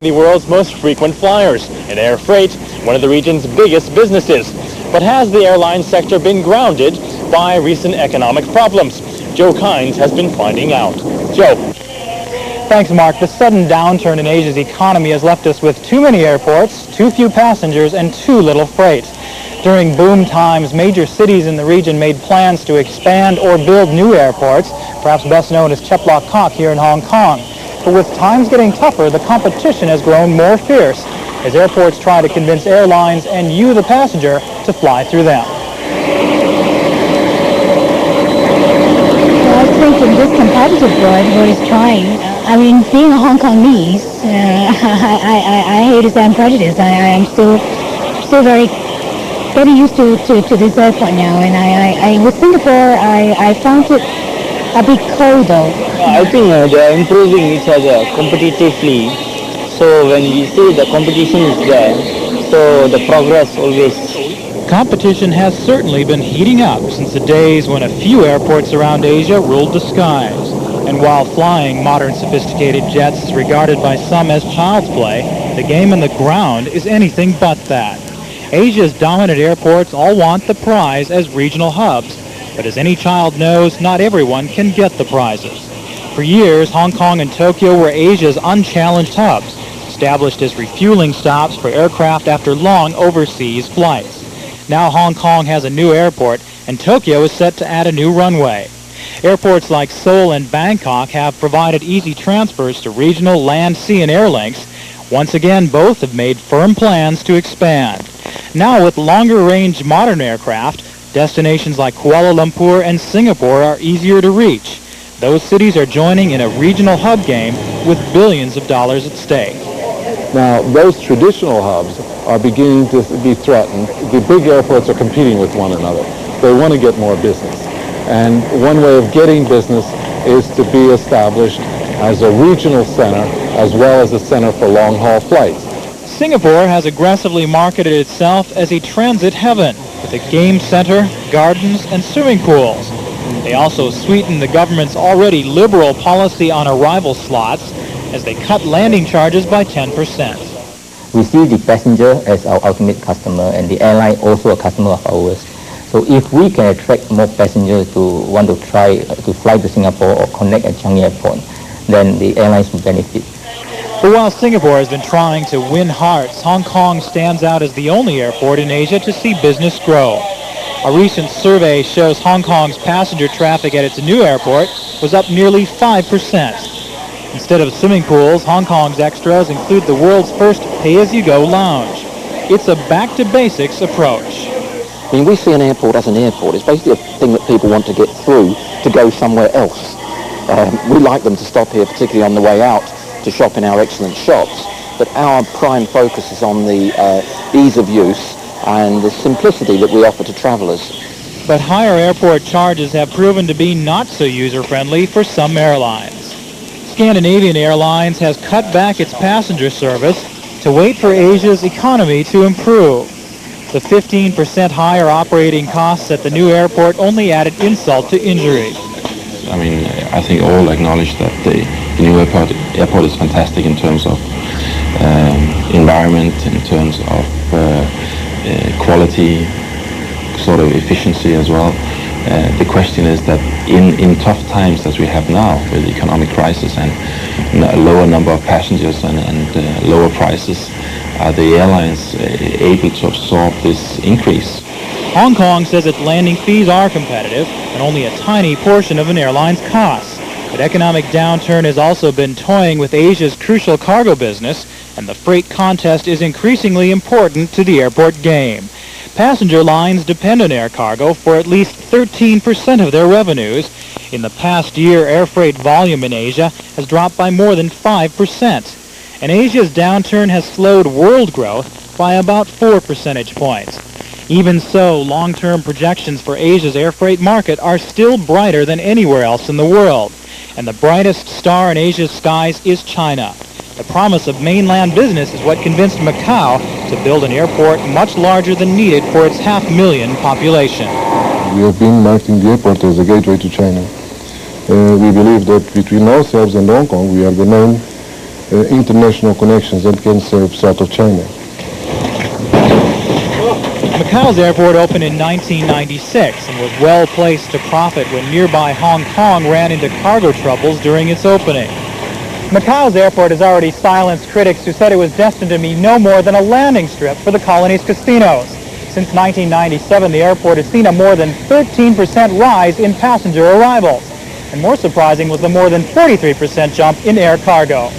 The world's most frequent flyers, and air freight, one of the region's biggest businesses. But has the airline sector been grounded by recent economic problems? Joe Kynes has been finding out. Joe. Thanks, Mark. The sudden downturn in Asia's economy has left us with too many airports, too few passengers, and too little freight. During boom times, major cities in the region made plans to expand or build new airports, perhaps best known as Chek Lap Kok here in Hong Kong. But with times getting tougher, the competition has grown more fierce as airports try to convince airlines and you, the passenger, to fly through them. Well, I think in this competitive world, what is trying, being a Hong Kongese, I hate to say I'm prejudiced. I am still very getting used to this airport now, and with Singapore, I found it a bit cold though. I think they are improving each other competitively. So when we see the competition is there, so the progress always. Competition has certainly been heating up since the days when a few airports around Asia ruled the skies. And while flying modern sophisticated jets is regarded by some as child's play, the game on the ground is anything but that. Asia's dominant airports all want the prize as regional hubs. But as any child knows, not everyone can get the prizes. For years, Hong Kong and Tokyo were Asia's unchallenged hubs, established as refueling stops for aircraft after long overseas flights. Now Hong Kong has a new airport, and Tokyo is set to add a new runway. Airports like Seoul and Bangkok have provided easy transfers to regional land, sea, and air links. Once again, both have made firm plans to expand. Now with longer-range modern aircraft, destinations like Kuala Lumpur and Singapore are easier to reach. Those cities are joining in a regional hub game with billions of dollars at stake. Now, those traditional hubs are beginning to be threatened. The big airports are competing with one another. They want to get more business. And one way of getting business is to be established as a regional center as well as a center for long-haul flights. Singapore has aggressively marketed itself as a transit heaven with a game center, gardens, and swimming pools. They also sweeten the government's already liberal policy on arrival slots as they cut landing charges by 10%. We see the passenger as our ultimate customer and the airline also a customer of ours. So if we can attract more passengers to want to try to fly to Singapore or connect at Changi Airport, then the airlines will benefit. But while Singapore has been trying to win hearts, Hong Kong stands out as the only airport in Asia to see business grow. A recent survey shows Hong Kong's passenger traffic at its new airport was up nearly 5%. Instead of swimming pools, Hong Kong's extras include the world's first pay-as-you-go lounge. It's a back-to-basics approach. We see an airport as an airport. It's basically a thing that people want to get through to go somewhere else. We like them to stop here, particularly on the way out, to shop in our excellent shops. But our prime focus is on the ease of use and the simplicity that we offer to travelers. But higher airport charges have proven to be not so user-friendly for some airlines. Scandinavian Airlines has cut back its passenger service to wait for Asia's economy to improve. The 15% higher operating costs at the new airport only added insult to injury. I think all acknowledge that the new airport is fantastic in terms of environment, in terms of quality, sort of efficiency as well. The question is that in tough times as we have now with the economic crisis and a lower number of passengers and lower prices, are the airlines able to absorb this increase? Hong Kong says its landing fees are competitive and only a tiny portion of an airline's costs. But economic downturn has also been toying with Asia's crucial cargo business, and the freight contest is increasingly important to the airport game. Passenger lines depend on air cargo for at least 13% of their revenues. In the past year, air freight volume in Asia has dropped by more than 5%. And Asia's downturn has slowed world growth by about 4 percentage points. Even so, long-term projections for Asia's air freight market are still brighter than anywhere else in the world. And the brightest star in Asia's skies is China. The promise of mainland business is what convinced Macau to build an airport much larger than needed for its 500,000 population. We have been marking the airport as a gateway to China. We believe that between ourselves and Hong Kong, we are the main international connections that can serve South of China. Macau's airport opened in 1996 and was well placed to profit when nearby Hong Kong ran into cargo troubles during its opening. Macau's airport has already silenced critics who said it was destined to be no more than a landing strip for the colony's casinos. Since 1997, the airport has seen a more than 13% rise in passenger arrivals. And more surprising was the more than 43% jump in air cargo.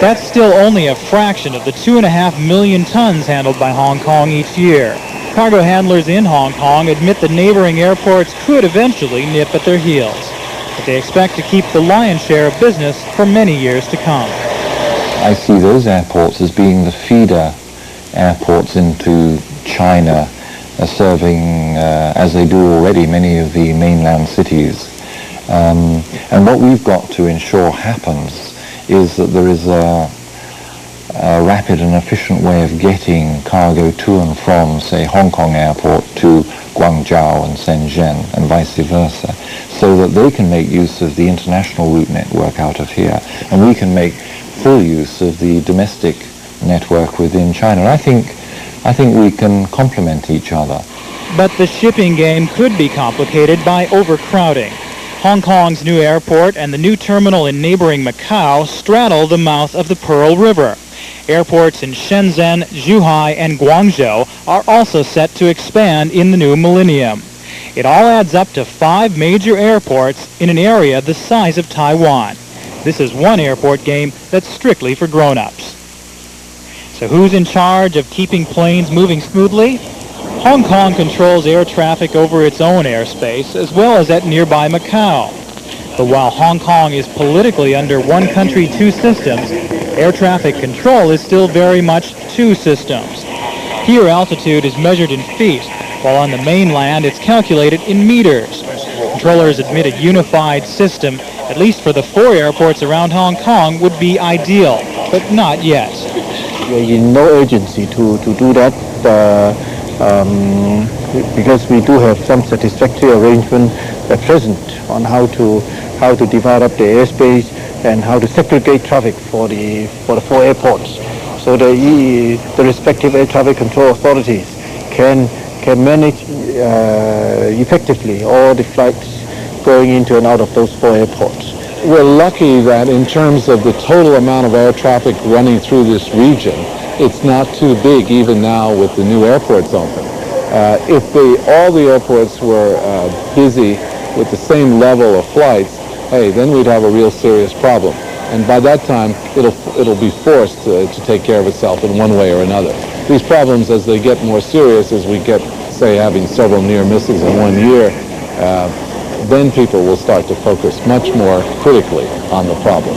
That's still only a fraction of the 2.5 million tons handled by Hong Kong each year. Cargo handlers in Hong Kong admit the neighboring airports could eventually nip at their heels, but they expect to keep the lion's share of business for many years to come. I see those airports as being the feeder airports into China, serving, as they do already, many of the mainland cities. And what we've got to ensure happens is that there is a rapid and efficient way of getting cargo to and from, say, Hong Kong Airport to Guangzhou and Shenzhen and vice versa, so that they can make use of the international route network out of here, and we can make full use of the domestic network within China. And I think we can complement each other. But the shipping game could be complicated by overcrowding. Hong Kong's new airport and the new terminal in neighboring Macau straddle the mouth of the Pearl River. Airports in Shenzhen, Zhuhai, and Guangzhou are also set to expand in the new millennium. It all adds up to 5 major airports in an area the size of Taiwan. This is one airport game that's strictly for grown-ups. So who's in charge of keeping planes moving smoothly? Hong Kong controls air traffic over its own airspace as well as at nearby Macau. But while Hong Kong is politically under one country, two systems, air traffic control is still very much two systems. Here altitude is measured in feet, while on the mainland it's calculated in meters. Controllers admit a unified system, at least for the 4 airports around Hong Kong, would be ideal, but not yet. We are in no urgency to do that. Because we do have some satisfactory arrangement at present on how to divide up the airspace and how to segregate traffic for the 4 airports, so the respective air traffic control authorities can manage effectively all the flights going into and out of those 4 airports. We're lucky that in terms of the total amount of air traffic running through this region, it's not too big even now with the new airports open. If all the airports were busy with the same level of flights, hey, then we'd have a real serious problem. And by that time, it'll be forced to take care of itself in one way or another. These problems, as they get more serious, as we get, say, having several near misses in 1 year, then people will start to focus much more critically on the problem.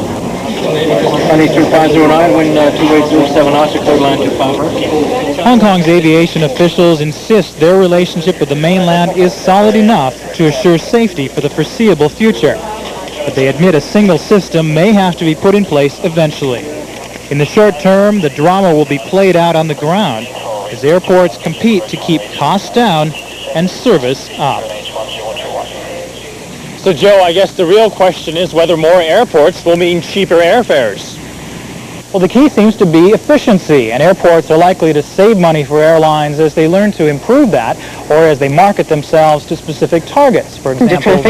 93509, wind 2807 knots, code line 25. Hong Kong's aviation officials insist their relationship with the mainland is solid enough to assure safety for the foreseeable future. But they admit a single system may have to be put in place eventually. In the short term, the drama will be played out on the ground as airports compete to keep costs down and service up. So, Joe, I guess the real question is whether more airports will mean cheaper airfares. Well, the key seems to be efficiency, and airports are likely to save money for airlines as they learn to improve that or as they market themselves to specific targets. For example,